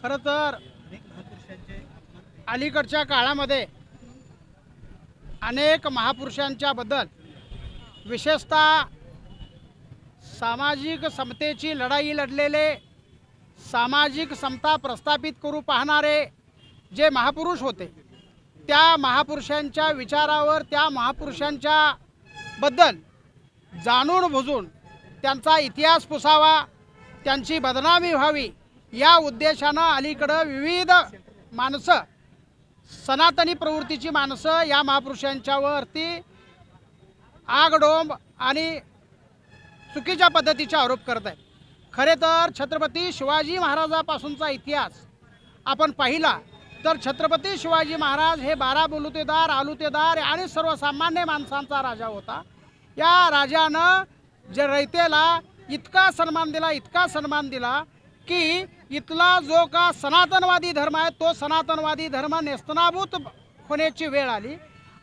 खरं तर अलीकडच्या काळामध्ये अनेक महापुरुषांच्या बद्दल विशेषतः सामाजिक समतेची लढाई लढलेले, सामाजिक समता प्रस्थापित करू पाहणारे जे महापुरुष होते, त्या महापुरुषांच्या विचारावर, त्या महापुरुषांच्या बद्दल जाणून बुजून त्यांचा इतिहास पुसावा, त्यांची बदनामी व्हावी या उद्देशानं अलीकडं विविध माणसं, सनातनी प्रवृत्तीची माणसं या महापुरुषांच्यावरती आगडोंब आणि चुकीच्या पद्धतीचे आरोप करत आहेत. खरे तर छत्रपती शिवाजी महाराजापासूनचा इतिहास आपण पाहिला तर छत्रपती शिवाजी महाराज हे 12 बलुतेदार, आलुतेदार आणि सर्वसामान्य माणसांचा राजा होता. या राजानं जे रयतेला इतका सन्मान दिला की इथला जो का सनातनवादी धर्म आहे तो सनातनवादी धर्म नेस्तनाबूत होण्याची वेळ आली.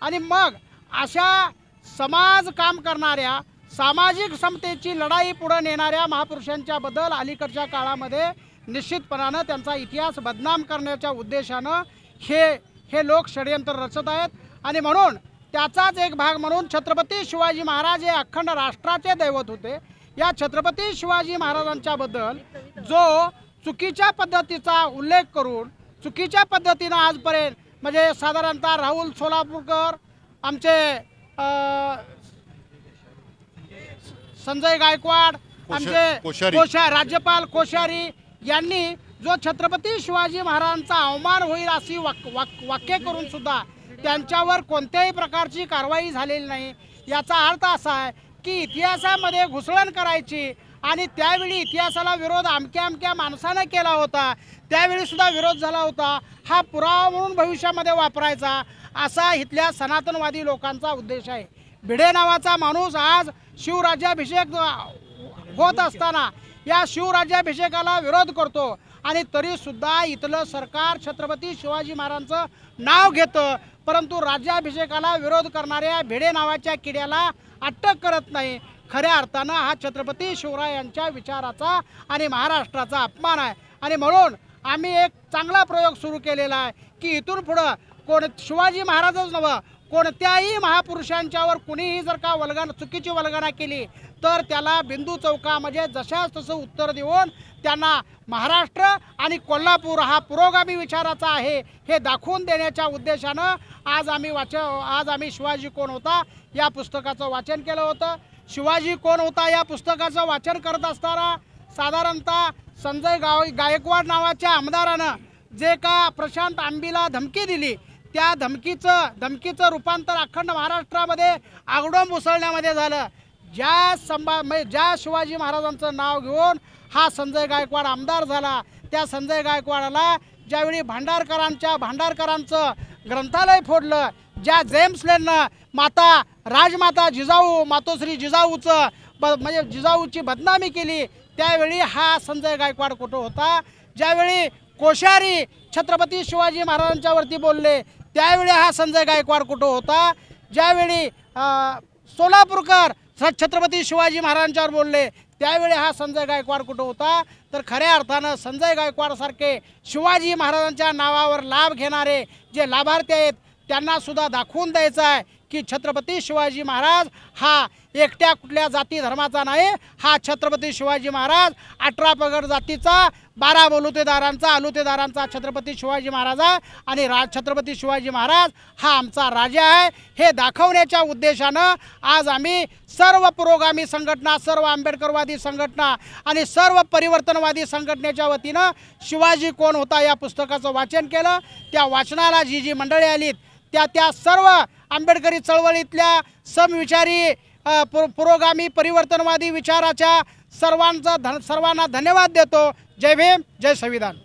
आणि मग अशा समाज काम करणाऱ्या, सामाजिक समतेची लढाई पुढे नेणाऱ्या महापुरुषांच्या बद्दल अलीकडच्या काळामध्ये निश्चितपणानं त्यांचा इतिहास बदनाम करण्याच्या उद्देशानं हे लोक षडयंत्र रचत आहेत. आणि म्हणून त्याचाच एक भाग म्हणून छत्रपती शिवाजी महाराज हे अखंड राष्ट्राचे दैवत होते. या छत्रपती शिवाजी महाराजांच्या बद्दल जो चुकीच्या पद्धतीचा उल्लेख करून चुकीच्या पद्धतीनं आजपर्यंत म्हणजे साधारणतः राहुल सोलापूरकर, आमचे संजय गायकवाड, आमचे राज्यपाल कोश्यारी यांनी जो छत्रपती शिवाजी महाराजांचा अवमान होईल अशी वाक्य करून सुद्धा त्यांच्यावर कोणत्याही प्रकारची कारवाई झालेली नाही. याचा अर्थ असा आहे की इतिहासामध्ये घुसळण करायची आणि त्यावेळी इतिहासाला विरोध अमक्या माणसानं केला होता, त्यावेळी सुद्धा विरोध झाला होता, हा पुरावा म्हणून भविष्यामध्ये वापरायचा असा इथल्या सनातनवादी लोकांचा उद्देश आहे. भिडे नावाचा माणूस आज शिवराज्याभिषेक होत असताना या शिवराज्याभिषेकाला विरोध करतो आणि तरीसुद्धा इथलं सरकार छत्रपती शिवाजी महाराजांचं नाव घेतं, परंतु राज्याभिषेकाला विरोध करणाऱ्या भिडे नावाच्या किड्याला अटक करत नाही. खऱ्या अर्थानं हा छत्रपती शिवरायांच्या विचाराचा आणि महाराष्ट्राचा अपमान आहे. आणि म्हणून आम्ही एक चांगला प्रयोग सुरू केलेला आहे की इथून पुढं शिवाजी महाराजच नव्हे, कोणत्याही महापुरुषांच्यावर कुणीही जर का चुकीची वल्गना केली तर त्याला बिंदू चौकामध्ये जशास तसं उत्तर देऊन त्यांना महाराष्ट्र आणि कोल्हापूर हा पुरोगामी विचाराचा आहे हे दाखवून देण्याच्या उद्देशानं आज आम्ही शिवाजी कोण होता या पुस्तकाचं वाचन केलं होतं. शिवाजी कोण होता या पुस्तकाचं वाचन करत असताना साधारणतः संजय गायकवाड नावाच्या आमदारानं जे का प्रशांत आंबीला धमकी दिली त्या धमकीचं रूपांतर अखंड महाराष्ट्रामध्ये आगडोंब उसळण्यामध्ये झालं. ज्या शिवाजी महाराजांचं नाव घेऊन हा संजय गायकवाड आमदार झाला, त्या संजय गायकवाडाला ज्यावेळी भांडारकरांचं ग्रंथालय फोडलं, ज्या जेम्स लेननं राजमाता जिजाऊ मातोश्री जिजाऊचं म्हणजे जिजाऊची बदनामी केली, त्यावेळी हा संजय गायकवाड कुठं होता? ज्यावेळी कोश्यारी छत्रपती शिवाजी महाराजांच्यावरती बोलले त्यावेळी हा संजय गायकवाड कुठं होता? ज्यावेळी सोलापूरकर छत्रपती शिवाजी महाराजांच्यावर बोलले त्यावेळी हा संजय गायकवाड कुठं होता? तर खऱ्या अर्थानं संजय गायकवाडसारखे शिवाजी महाराजांच्या नावावर लाभ घेणारे जे लाभार्थी आहेत त्यांना सुद्धा दाखवून द्यायचं आहे की छत्रपती शिवाजी महाराज हा एकट्या कुठल्या जाती धर्माचा नाही, हा छत्रपती शिवाजी महाराज 18 पगड जातीचा, 12 बलुतेदारांचा, आलुतेदारांचा छत्रपती शिवाजी महाराज आणि छत्रपती शिवाजी महाराज हा आमचा राजा आहे हे दाखवण्याच्या उद्देशानं आज आम्ही सर्व पुरोगामी संघटना, सर्व आंबेडकरवादी संघटना आणि सर्व परिवर्तनवादी संघटनेच्या वतीनं शिवाजी कोण होता या पुस्तकाचं वाचन केलं. त्या वाचनाला जी मंडळी आलीत त्या सर्व आंबेडकरी चळवळीतल्या समविचारी पुरोगामी परिवर्तनवादी विचाराच्या सर्वांना धन्यवाद देतो. जय भीम, जय संविधान.